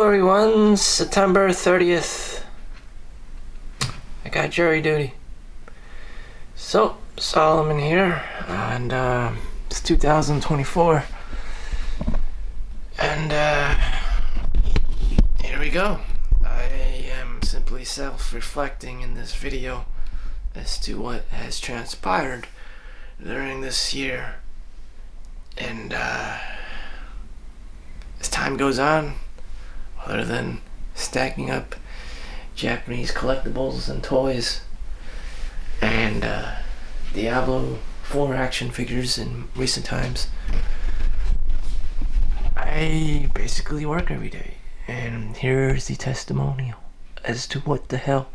everyone, September 30th. I got jury duty. So, Solomon here, and it's 2024. And here we go. I am simply self-reflecting in this video as to what has transpired during this year. And as time goes on, other than stacking up Japanese collectibles and toys and Diablo 4 action figures in recent times, I basically work every day. And here's the testimonial as to what the hell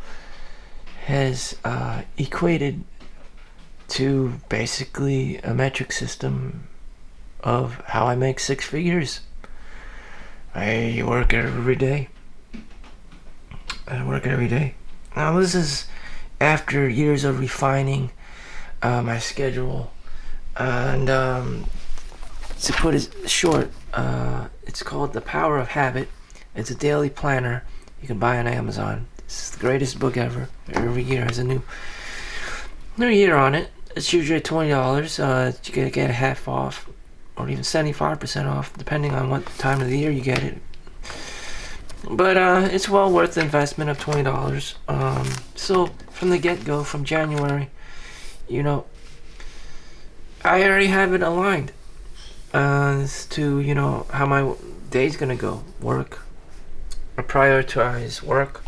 has equated to basically a metric system of how I make six figures. I work every day. Now this is after years of refining my schedule, and to put it short, it's called The Power of Habit. It's a daily planner you can buy on Amazon. It's the greatest book ever. Every year has a new year on it. It's usually $20. You get a half off, or even 75% off, depending on what time of the year you get it. But it's well worth the investment of $20. So from the get-go, from January, I already have it aligned as to how my day's gonna go. Work. I prioritize work.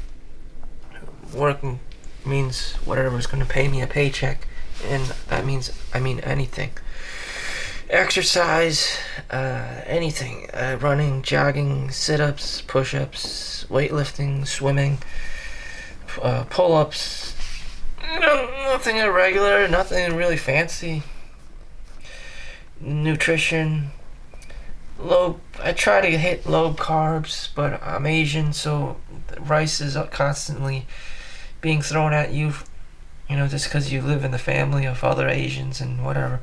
Working means whatever's gonna pay me a paycheck, and that means anything. Exercise, anything, running, jogging, sit-ups, push-ups, weightlifting, swimming, pull-ups, nothing irregular, nothing really fancy. Nutrition, I try to hit low carbs, but I'm Asian, so rice is constantly being thrown at you, just because you live in the family of other Asians and whatever.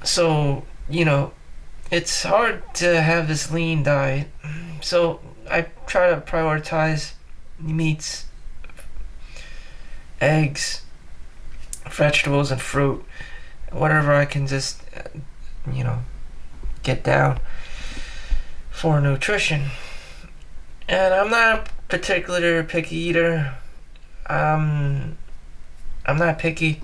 So, it's hard to have this lean diet. So I try to prioritize meats, eggs, vegetables, and fruit. Whatever I can just, get down for nutrition. And I'm not a particular picky eater. I'm not picky.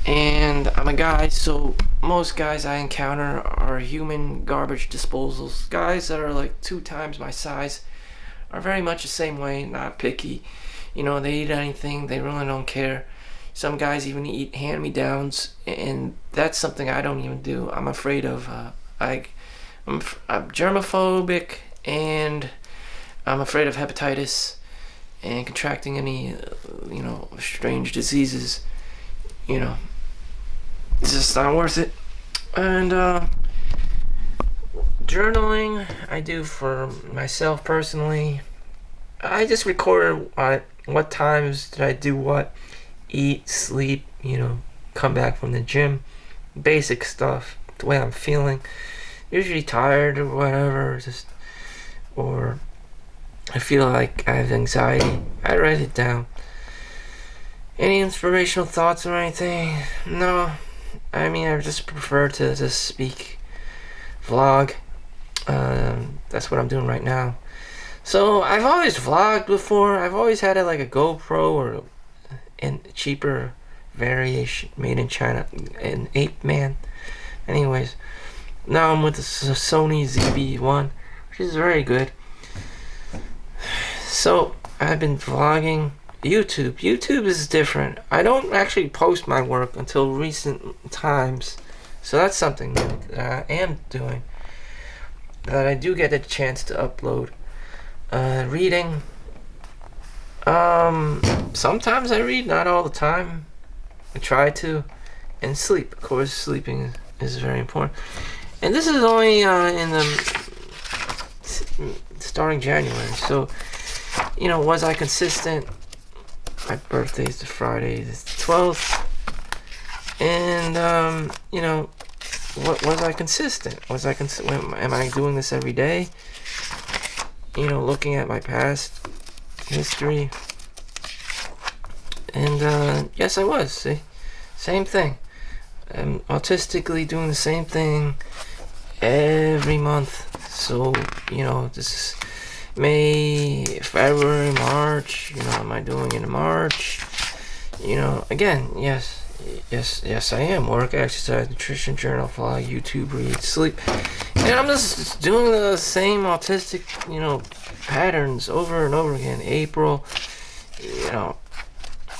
And I'm a guy, so most guys I encounter are human garbage disposals. Guys that are like 2 times my size are very much the same way, not picky. They eat anything, they really don't care. Some guys even eat hand-me-downs, and that's something I don't even do. I'm afraid of, I'm germophobic, and I'm afraid of hepatitis and contracting any, strange diseases. It's just not worth it. And journaling, I do for myself personally. I just record what times did I do what, eat, sleep, come back from the gym, basic stuff, the way I'm feeling, usually tired or whatever, or I feel like I have anxiety, I write it down. Any inspirational thoughts or anything? No. I just prefer to just speak, vlog. That's what I'm doing right now. So I've always vlogged before. I've always had like a GoPro or a cheaper variation made in China, an 8-man. Anyways, now I'm with the Sony ZV-1, which is very good. So I've been vlogging. YouTube is different. I don't actually post my work until recent times, so that's something new that I am doing, that I do get a chance to upload. Reading, sometimes I read, not all the time. I try to. And sleep, of course. Sleeping is very important. And this is only in the starting January, so was I consistent? My birthday's the Friday, the 12th, and was I consistent? Am I doing this every day? looking at my past history. And yes, I was. See, same thing. I'm autistically doing the same thing every month. So, this is May, February, March. Am I doing it in March? Again, yes, I am. Work, exercise, nutrition, journal, vlog, YouTube, read, sleep. And I'm just doing the same autistic, patterns over and over again. April, and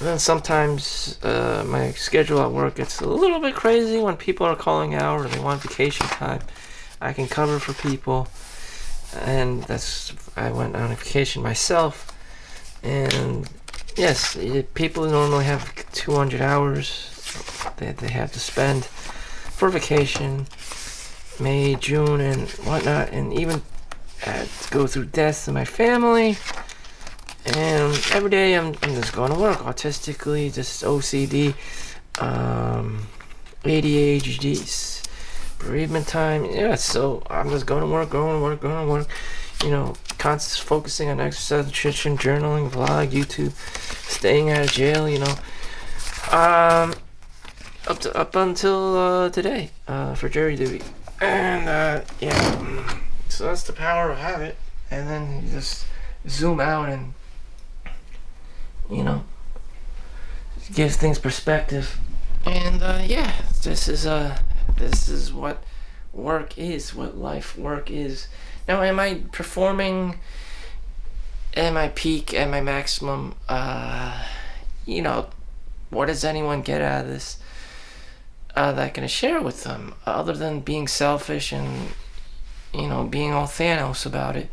then sometimes my schedule at work gets a little bit crazy when people are calling out or they want vacation time. I can cover for people. And I went on a vacation myself. And yes, people normally have 200 hours that they have to spend for vacation, May, June, and whatnot, and even to go through deaths in my family. And every day I'm just going to work autistically, just OCD, ADHD, bereavement time. Yeah, so I'm just going to work, constant focusing on exercise, nutrition, journaling, vlog, YouTube, staying out of jail, up until today, for jury duty. And yeah, so that's the power of habit. And then you just zoom out and give things perspective. And yeah, this is what work is, what life work is. Now, am I performing at my peak, at my maximum? What does anyone get out of this that I can share with them, other than being selfish and being all Thanos about it?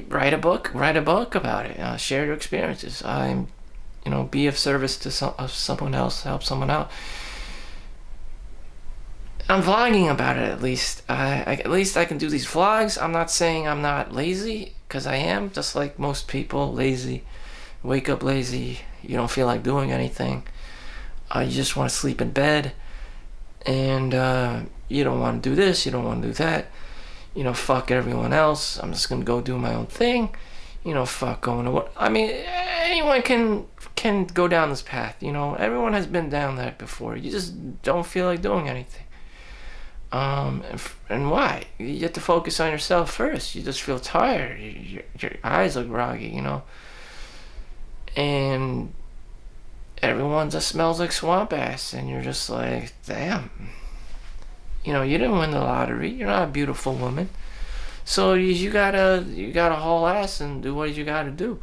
Write a book about it. Share your experiences. Be of service to someone else, help someone out. I'm vlogging about it, at least. At least I can do these vlogs. I'm not saying I'm not lazy, because I am, just like most people, lazy. Wake up lazy. You don't feel like doing anything. You just want to sleep in bed. And you don't want to do this, you don't want to do that. Fuck everyone else. I'm just going to go do my own thing. Fuck going to work. I mean, anyone can go down this path. Everyone has been down that before. You just don't feel like doing anything. And why? You have to focus on yourself first. You just feel tired. Your eyes look groggy, And everyone just smells like swamp ass. And you're just like, damn. You didn't win the lottery. You're not a beautiful woman. So you gotta haul ass and do what you gotta do.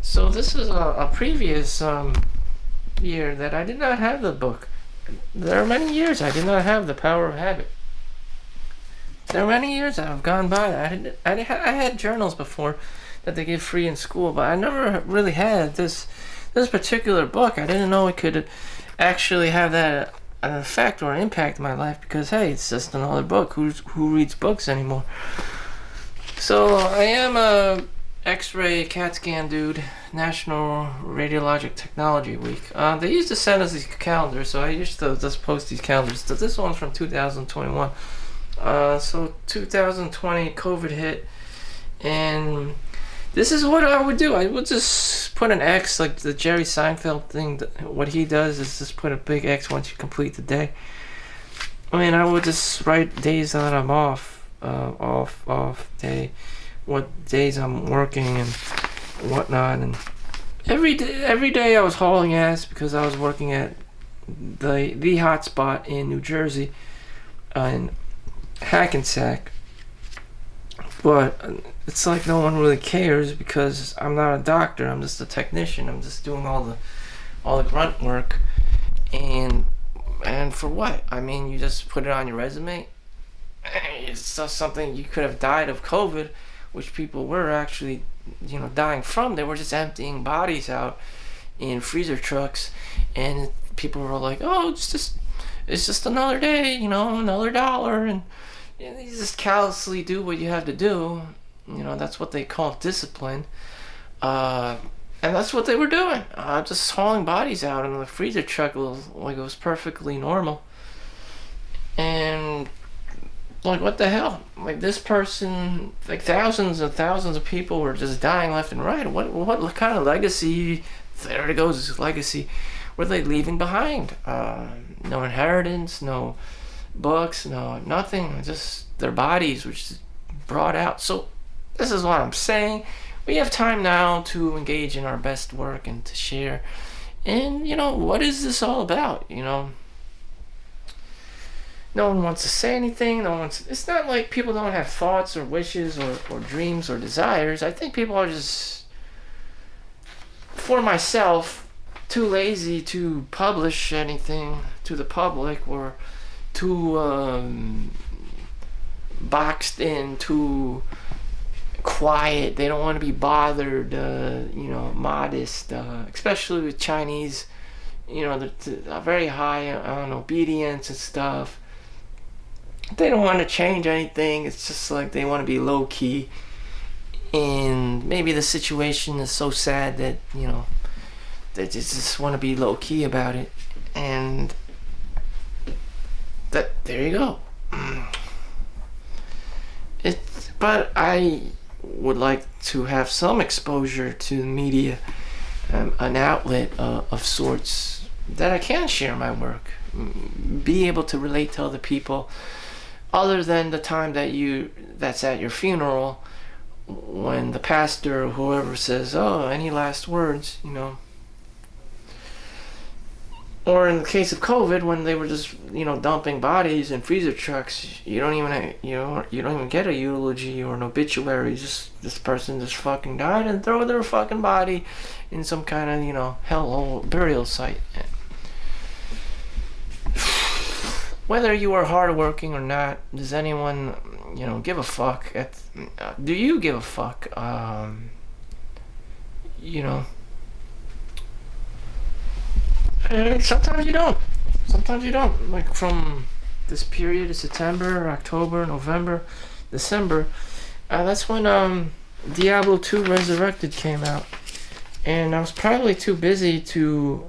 So this is a previous year that I did not have the book. There are many years I did not have the power of habit. There are many years that have gone by. I had journals before that they give free in school, but I never really had this particular book. I didn't know it could actually have that an effect or impact in my life, because hey, it's just another book. Who reads books anymore? So I am a X-ray CAT scan dude. National Radiologic Technology Week. They used to send us these calendars, so I used to just post these calendars. So this one's from 2021. So 2020, COVID hit, and this is what I would do. I would just put an X, like the Jerry Seinfeld thing. What he does is just put a big X once you complete the day. I would just write days that I'm off day, what days I'm working and whatnot. And every day I was hauling ass, because I was working at the hot spot in New Jersey, in Hackensack. But it's like no one really cares, because I'm not a doctor. I'm just a technician. I'm just doing all the grunt work. And for what? You just put it on your resume. It's just something. You could have died of COVID, which people were actually, dying from. They were just emptying bodies out in freezer trucks, and people were like, "Oh, it's just another day, another dollar," and you just callously do what you have to do. That's what they call discipline. And that's what they were doing. Just hauling bodies out in the freezer truck like it was perfectly normal. And like, what the hell? Like, this person, like, thousands and thousands of people were just dying left and right. What kind of legacy? There it goes, this legacy. Were they leaving behind? No inheritance, no books, no nothing. Just their bodies were just brought out. So this is what I'm saying. We have time now to engage in our best work and to share. And what is this all about? No one wants to say anything. It's not like people don't have thoughts or wishes or dreams or desires. I think people are just, for myself, too lazy to publish anything to the public, or too boxed in, too quiet. They don't want to be bothered, modest, especially with Chinese, they're very high on obedience and stuff. They don't want to change anything. It's just like they want to be low key, and maybe the situation is so sad that they just want to be low key about it, and there you go. But I would like to have some exposure to the media, an outlet of sorts that I can share my work, be able to relate to other people, other than the time that's at your funeral, when the pastor or whoever says, "Oh, any last words?" Or in the case of COVID, when they were just dumping bodies in freezer trucks, you don't even get a eulogy or an obituary. Just this person just fucking died, and throw their fucking body in some kind of hell burial site. Whether you are hardworking or not, does anyone give a fuck? Do you give a fuck? And sometimes you don't. Sometimes you don't. Like, from this period of September, October, November, December, that's when Diablo 2 Resurrected came out. And I was probably too busy to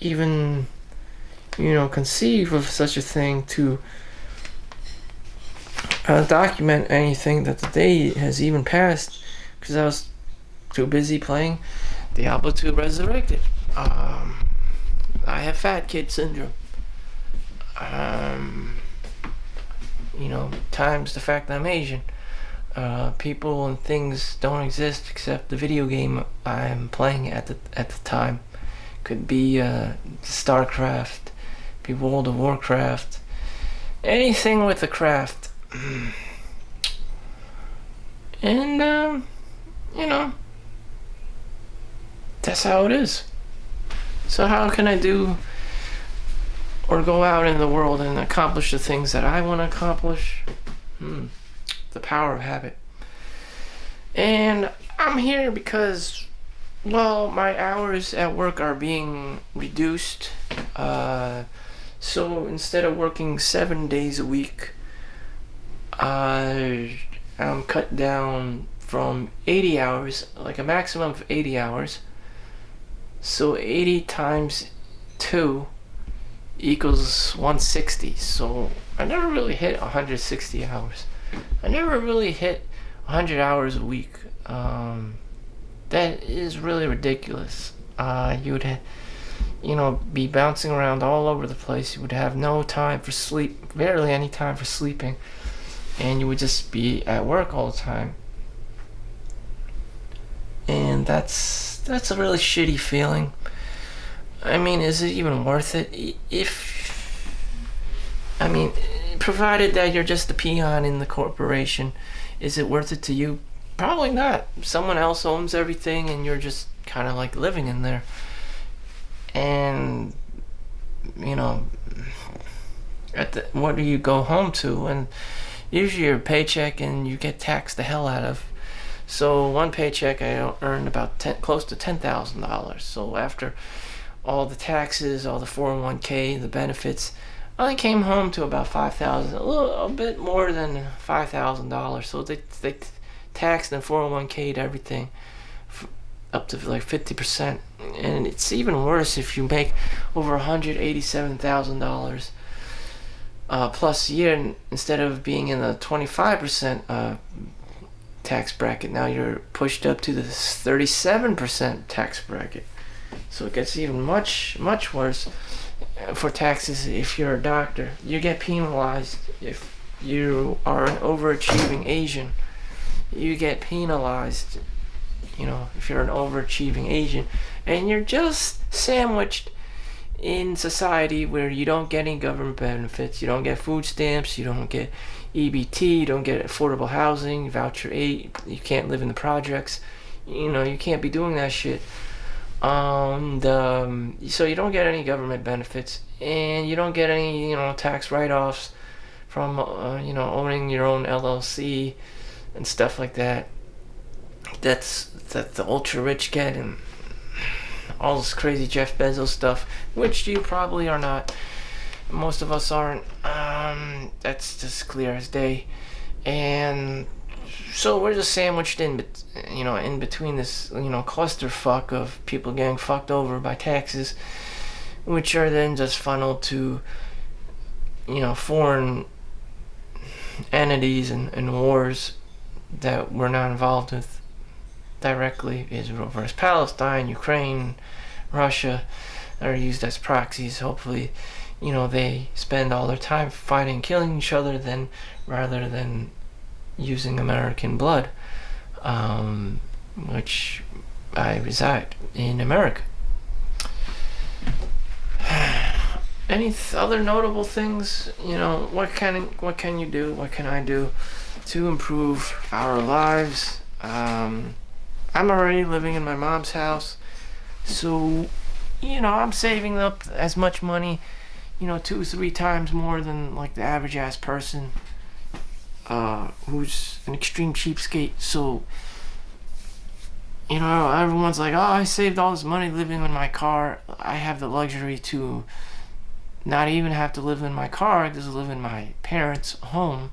even, conceive of such a thing, to document anything that the day has even passed, because I was too busy playing Diablo 2 Resurrected. I have fat kid syndrome. Times the fact that I'm Asian. People and things don't exist except the video game I'm playing at the time. Could be StarCraft, be World of Warcraft, anything with a craft. And that's how it is. So how can I do or go out in the world and accomplish the things that I want to accomplish? The power of habit. And I'm here because, well, my hours at work are being reduced. So instead of working 7 days a week, I'm cut down from 80 hours, like a maximum of 80 hours. So 80 times 2 equals 160. So I never really hit 160 hours. I never really hit 100 hours a week. That is really ridiculous. You would be bouncing around all over the place. You would have no time for sleep, barely any time for sleeping, and you would just be at work all the time. And that's a really shitty feeling. I mean, is it even worth it? Provided that you're just a peon in the corporation, is it worth it to you? Probably not. Someone else owns everything and you're just kind of like living in there. And, what do you go home to? And usually your paycheck and you get taxed the hell out of. So one paycheck I earned about close to $10,000. So after all the taxes, all the 401k, the benefits, I came home to about $5,000, a bit more than $5,000. So they taxed and 401k'd everything up to like 50%. And it's even worse if you make over $187,000 plus a year, instead of being in the 25% tax bracket, now you're pushed up to the 37% tax bracket. So it gets even much worse for taxes. If you're a doctor, you get penalized. If you are an overachieving Asian, you get penalized. If you're an overachieving Asian, and you're just sandwiched in society where you don't get any government benefits, you don't get food stamps, you don't get EBT, you don't get affordable housing, voucher 8, you can't live in the projects, you can't be doing that shit. So you don't get any government benefits, and you don't get any, tax write-offs from, owning your own LLC and stuff like that. That the ultra rich get, and all this crazy Jeff Bezos stuff, which you probably are not. Most of us aren't. That's just clear as day. And so we're just sandwiched in between this, clusterfuck of people getting fucked over by taxes, which are then just funneled to, foreign entities and wars that we're not involved with directly. Israel versus Palestine, Ukraine, Russia, are used as proxies. Hopefully, they spend all their time fighting, killing each other, rather than using American blood, which I reside in America. Any other notable things? What can you do? What can I do to improve our lives? I'm already living in my mom's house, so I'm saving up as much money, 2-3 times more than like the average ass person, who's an extreme cheapskate. So everyone's like, oh, I saved all this money living in my car. I have the luxury to not even have to live in my car. I just live in my parents' home.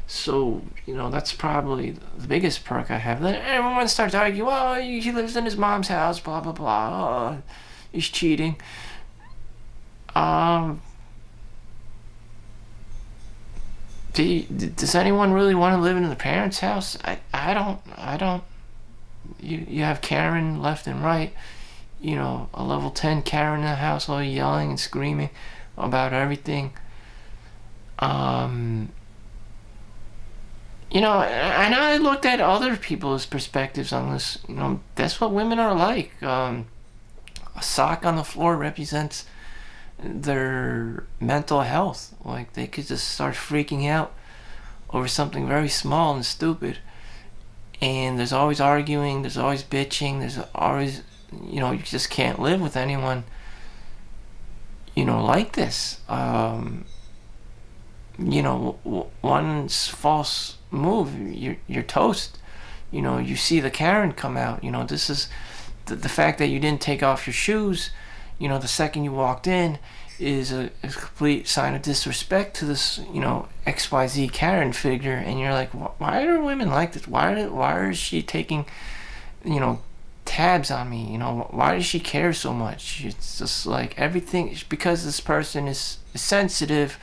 So, that's probably the biggest perk I have. Then everyone starts arguing, oh, he lives in his mom's house, blah, blah, blah. Oh, he's cheating. Does anyone really want to live in their parents' house? I don't. You have Karen left and right. A level 10 Karen in the house, all yelling and screaming about everything. And I looked at other people's perspectives on this. That's what women are like. A sock on the floor represents their mental health. Like, they could just start freaking out over something very small and stupid. And there's always arguing, there's always bitching, there's always, you just can't live with anyone, like this. One's false move, you're toast. You see the Karen come out. This is the fact that you didn't take off your shoes, the second you walked in, is a complete sign of disrespect to this, XYZ Karen figure. And you're like, why are women like this? Why is she taking, tabs on me? Why does she care so much? It's just like everything, because this person is sensitive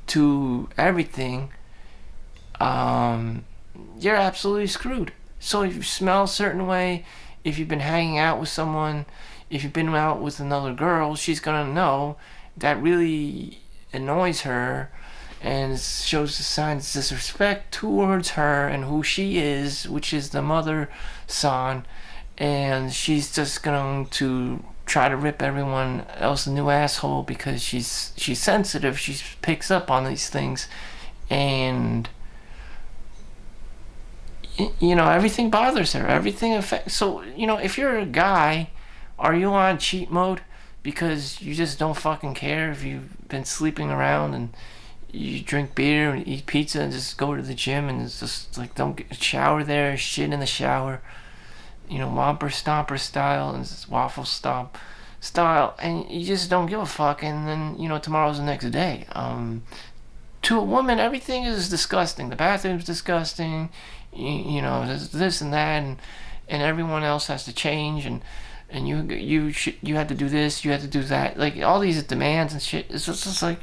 to everything. You're absolutely screwed. So if you smell a certain way, if you've been hanging out with someone, if you've been out with another girl, she's gonna know that really annoys her and shows the signs of disrespect towards her and who she is, which is the mother son, and she's just going to try to rip everyone else a new asshole because she's sensitive. She picks up on these things, and everything bothers her. Everything affects. So if you're a guy, are you on cheat mode because you just don't fucking care if you've been sleeping around and you drink beer and eat pizza and just go to the gym and it's just like don't shower there, shit in the shower, whomper stomper style and just waffle stomp style, and you just don't give a fuck, and then tomorrow's the next day. To a woman, everything is disgusting. The bathroom's disgusting, this and that, and everyone else has to change, and you had to do this, you had to do that, like all these demands and shit. It's just like,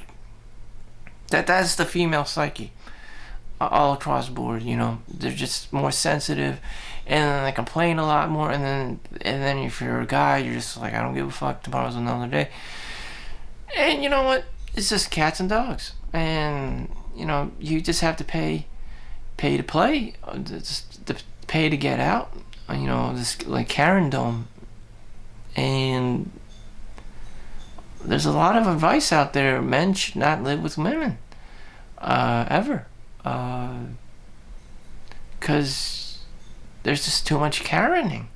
That's the female psyche, all across the board. You know, they're just more sensitive, and then they complain a lot more. And then if you're a guy, you're just like, I don't give a fuck. Tomorrow's another day. And you know what? It's just cats and dogs, and you know, you just have to pay to play, just to pay to get out. You know, this like Karen Dome, and there's a lot of advice out there. Men should not live with women, ever, because there's just too much Karening.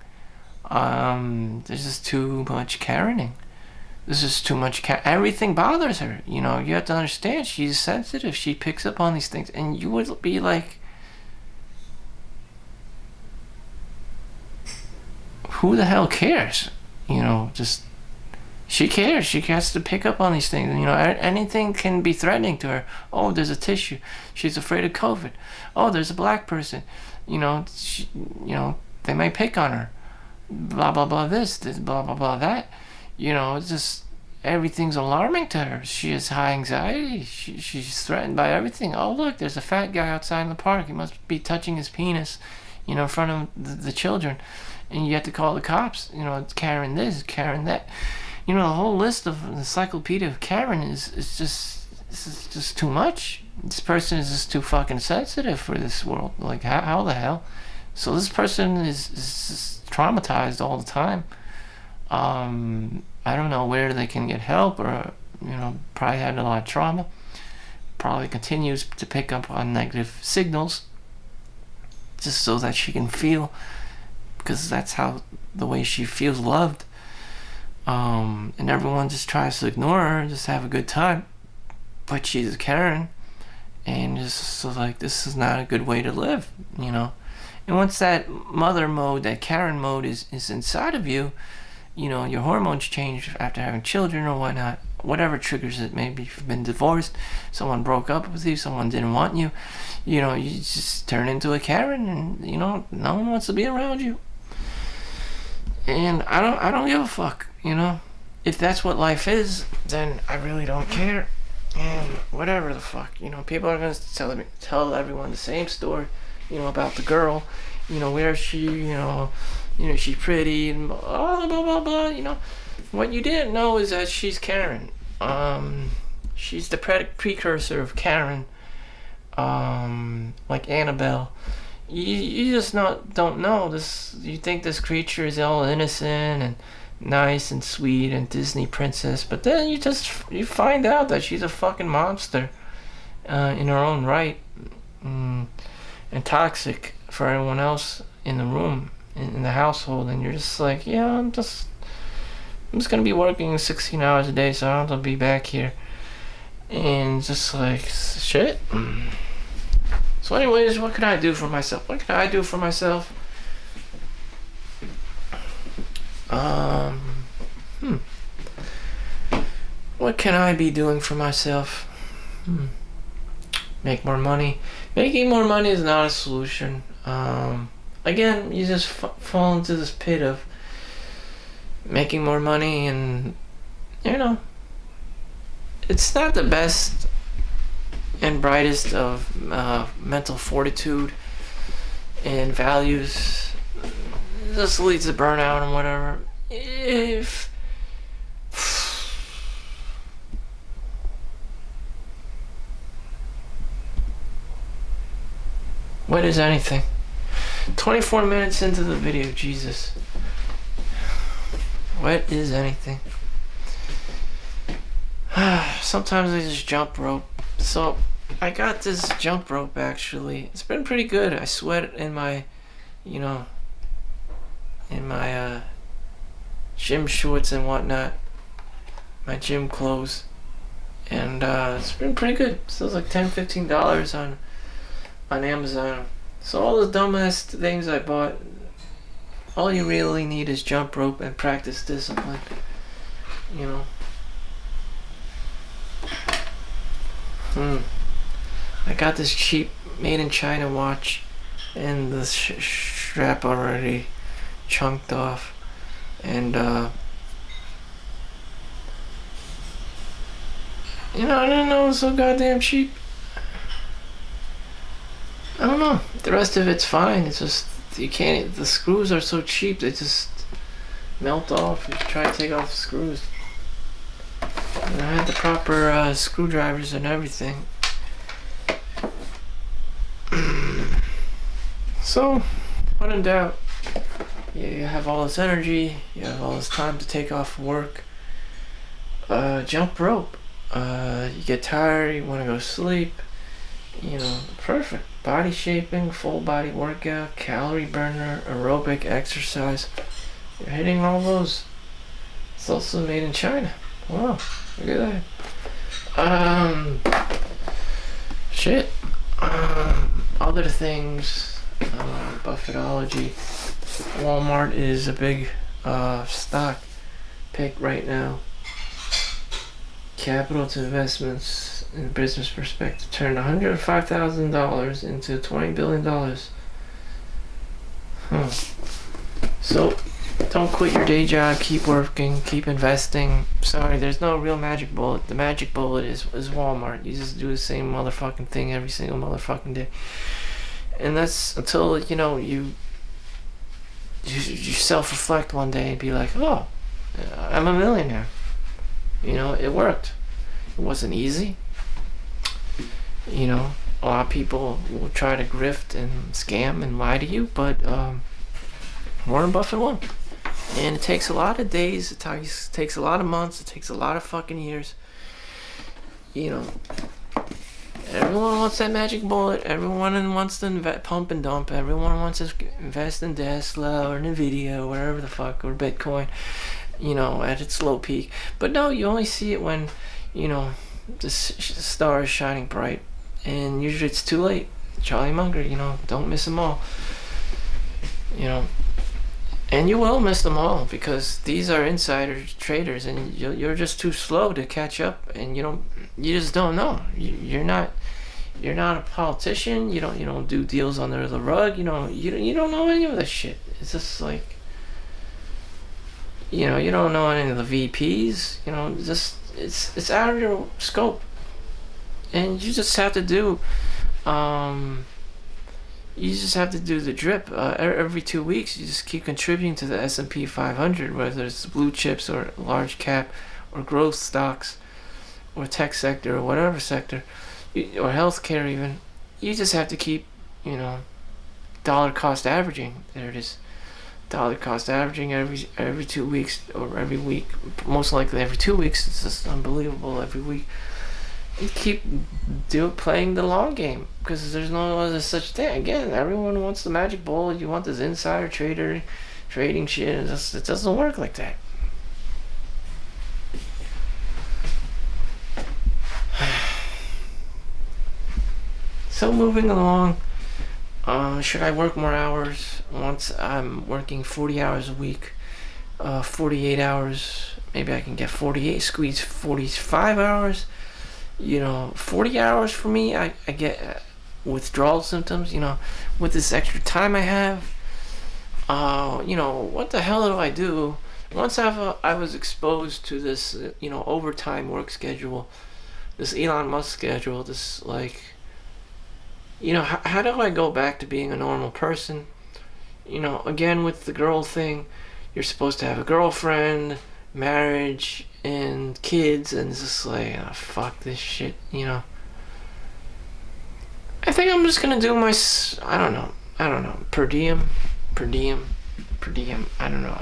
There's just too much Karening. This is too much. Everything bothers her. You know, you have to understand. She's sensitive. She picks up on these things, and you would be like, who the hell cares? You know, just she cares. She has to pick up on these things. You know, anything can be threatening to her. Oh, there's a tissue. She's afraid of COVID. Oh, there's a black person. You know, they might pick on her. Blah blah blah. This blah blah blah that. You know, it's just everything's alarming to her. She has high anxiety. She's threatened by everything. Oh, look, there's a fat guy outside in the park. He must be touching his penis, you know, in front of the children. And you have to call the cops. You know, it's Karen this, Karen that. You know, the whole list of the encyclopedia of Karen is just too much. This person is just too fucking sensitive for this world. Like, how the hell? So this person is just traumatized all the time. I don't know where they can get help, or, you know, probably had a lot of trauma. Probably continues to pick up on negative signals just so that she can feel, because that's how the way she feels loved. And everyone just tries to ignore her and just have a good time, but she's a Karen, and just so like, this is not a good way to live, you know. And once that mother mode, that Karen mode is inside of you, you know, your hormones change after having children or whatnot, whatever triggers it. Maybe you've been divorced, someone broke up with you, someone didn't want you, you know, you just turn into a Karen, and you know, no one wants to be around you. And I don't give a fuck, you know. If that's what life is, then I really don't care. And whatever the fuck, you know, people are gonna tell everyone the same story, you know, about the girl, you know, where she, you know, she's pretty and blah blah blah blah. You know, what you didn't know is that she's Karen. She's the precursor of Karen, like Annabelle. You just don't know this. You think this creature is all innocent and nice and sweet and Disney princess, but then you find out that she's a fucking monster, in her own right, and toxic for everyone else in the room, in the household. And you're just like, yeah, I'm just gonna be working 16 hours a day, so I don't have to be back here. And just like, shit. So anyways, what can I do for myself? What can I be doing for myself? Make more money. Making more money is not a solution. Again, you just fall into this pit of making more money, and you know, it's not the best and brightest of mental fortitude and values. This leads to burnout and whatever. If what is anything? 24 minutes into the video, Jesus. What is anything? Sometimes I just jump rope. So I got this jump rope actually. It's been pretty good. I sweat in my, you know, gym shorts and whatnot, my gym clothes, and it's been pretty good. So it's like $10-15 on Amazon. So all the dumbass things I bought, all you really need is jump rope and practice discipline, you know. I got this cheap made in China watch, and the strap already chunked off, and I didn't know it was so goddamn cheap. I don't know. The rest of it's fine. It's just you can't. The screws are so cheap. They just melt off. You try to take off the screws. And I had the proper screwdrivers and everything. So, when in doubt, you have all this energy. You have all this time to take off work. Jump rope. You get tired. You want to go to sleep. Perfect. Body shaping, full body workout, calorie burner, aerobic exercise. You're hitting all those. It's also made in China. Wow, look at that. Shit. Other things. Buffetology. Walmart is a big stock pick right now. Capital to investments in a business perspective turned $105,000 into $20 billion. So, don't quit your day job. Keep working. Keep investing. Sorry, there's no real magic bullet. The magic bullet is Walmart. You just do the same motherfucking thing every single motherfucking day, and that's until you self-reflect one day and be like, oh, I'm a millionaire. It worked. It wasn't easy. A lot of people will try to grift and scam and lie to you, but Warren Buffett won. And it takes a lot of days, it takes a lot of months, it takes a lot of fucking years. Everyone wants that magic bullet. Everyone wants to pump and dump. Everyone wants to invest in Tesla or Nvidia or whatever the fuck, or Bitcoin, at its low peak. But no, you only see it when, the star is shining bright. And usually it's too late. Charlie Munger, don't miss them all. And you will miss them all because these are insider traders, and you're just too slow to catch up, and you just don't know. You're not a politician. You don't do deals under the rug. You don't know any of this shit. It's just like you don't know any of the VPs. It's out of your scope, and you just have to do. You just have to do the drip every 2 weeks. You just keep contributing to the S&P 500, whether it's blue chips or large cap or growth stocks or tech sector or whatever sector, or healthcare even. You just have to keep, dollar cost averaging. There it is. Dollar cost averaging every 2 weeks or every week. Most likely every 2 weeks. It's just unbelievable every week. You keep playing the long game because there's no other such thing. Again, everyone wants the magic bullet. You want this insider trading shit. It doesn't work like that. So moving along, should I work more hours? Once I'm working 40 hours a week, 48 hours, maybe I can get 48, squeeze 45 hours. 40 hours for me, I get withdrawal symptoms, with this extra time I have. What the hell do I do? Once I was exposed to this, overtime work schedule, this Elon Musk schedule, this, how do I go back to being a normal person? Again, with the girl thing, you're supposed to have a girlfriend, marriage, and kids, and it's just like, oh, fuck this shit, I think I'm just gonna do my, I don't know, per diem, I don't know,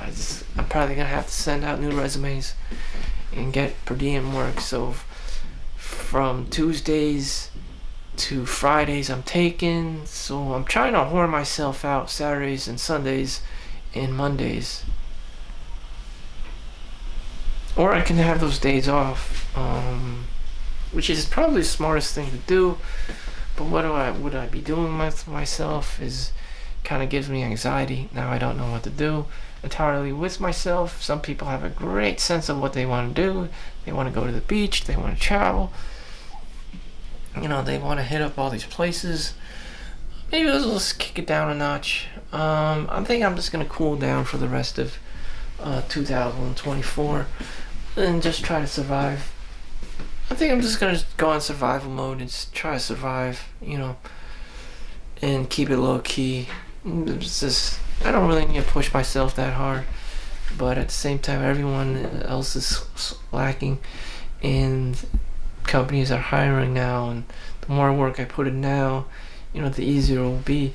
I'm probably gonna have to send out new resumes and get per diem work. So from Tuesdays to Fridays I'm taking, so I'm trying to whore myself out Saturdays and Sundays and Mondays. Or I can have those days off, which is probably the smartest thing to do. But what would I be doing with myself is kind of gives me anxiety. Now I don't know what to do entirely with myself. Some people have a great sense of what they want to do. They want to go to the beach. They want to travel. They want to hit up all these places. Maybe let's just kick it down a notch. I think I'm just going to cool down for the rest of 2024 and just try to survive. I think I'm just gonna go on survival mode and just try to survive, and keep it low key. It's just, I don't really need to push myself that hard, but at the same time, everyone else is lacking, and companies are hiring now, and the more work I put in now, the easier it will be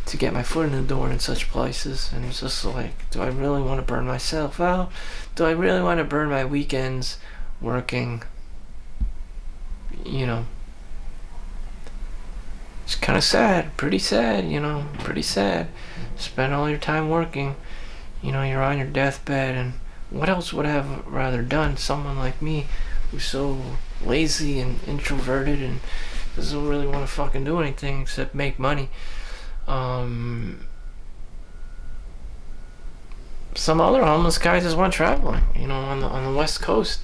to get my foot in the door in such places. And it's just like, do I really want to burn myself out? Do I really want to burn my weekends working? It's kind of sad, pretty sad, pretty sad. Spend all your time working, you're on your deathbed, and what else would I have rather done? Someone like me who's so lazy and introverted and doesn't really want to fucking do anything except make money. Some other homeless guy just went traveling, on the West Coast,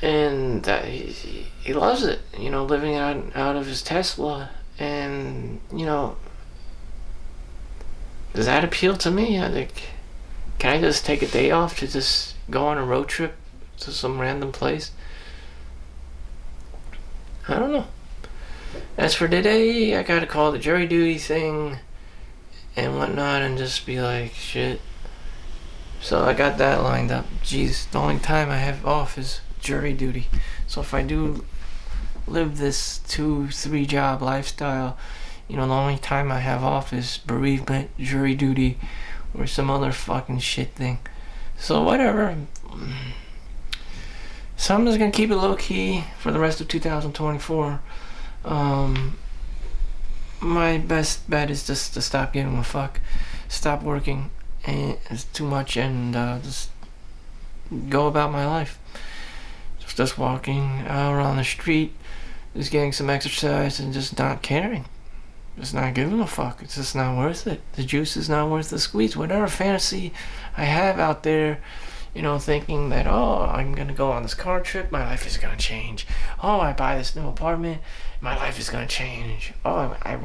and he loves it, living out of his Tesla, and does that appeal to me? I think, can I just take a day off to just go on a road trip to some random place? I don't know. As for today, I gotta call the jury duty thing and whatnot and just be like, shit. So I got that lined up. Jeez, the only time I have off is jury duty. So if I do live this 2-3 job lifestyle, the only time I have off is bereavement, jury duty, or some other fucking shit thing. So whatever. So I'm just gonna keep it low key for the rest of 2024. My best bet is just to stop giving a fuck, stop working, and it's too much, and just go about my life. Just walking around the street, just getting some exercise, and just not caring. Just not giving a fuck. It's just not worth it. The juice is not worth the squeeze. Whatever fantasy I have out there, thinking that, oh, I'm gonna go on this car trip, my life is gonna change. Oh, I buy this new apartment, my life is gonna change. Oh, I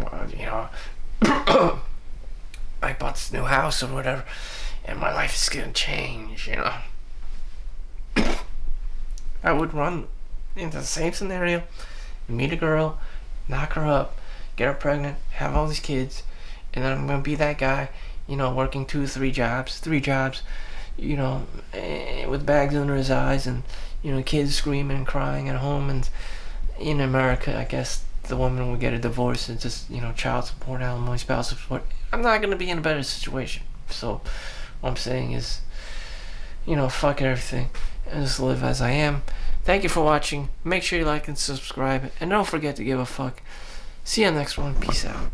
I bought this new house or whatever, and my life is gonna change. I would run into the same scenario, meet a girl, knock her up, get her pregnant, have all these kids, and then I'm gonna be that guy, working 3 jobs, with bags under his eyes, and kids screaming and crying at home. And in America, I guess the woman would get a divorce and just child support, alimony, spouse support. I'm not gonna be in a better situation. So what I'm saying is, fuck everything and just live as I am. Thank you for watching. Make sure you like and subscribe, and don't forget to give a fuck. See you on the next one. Peace out.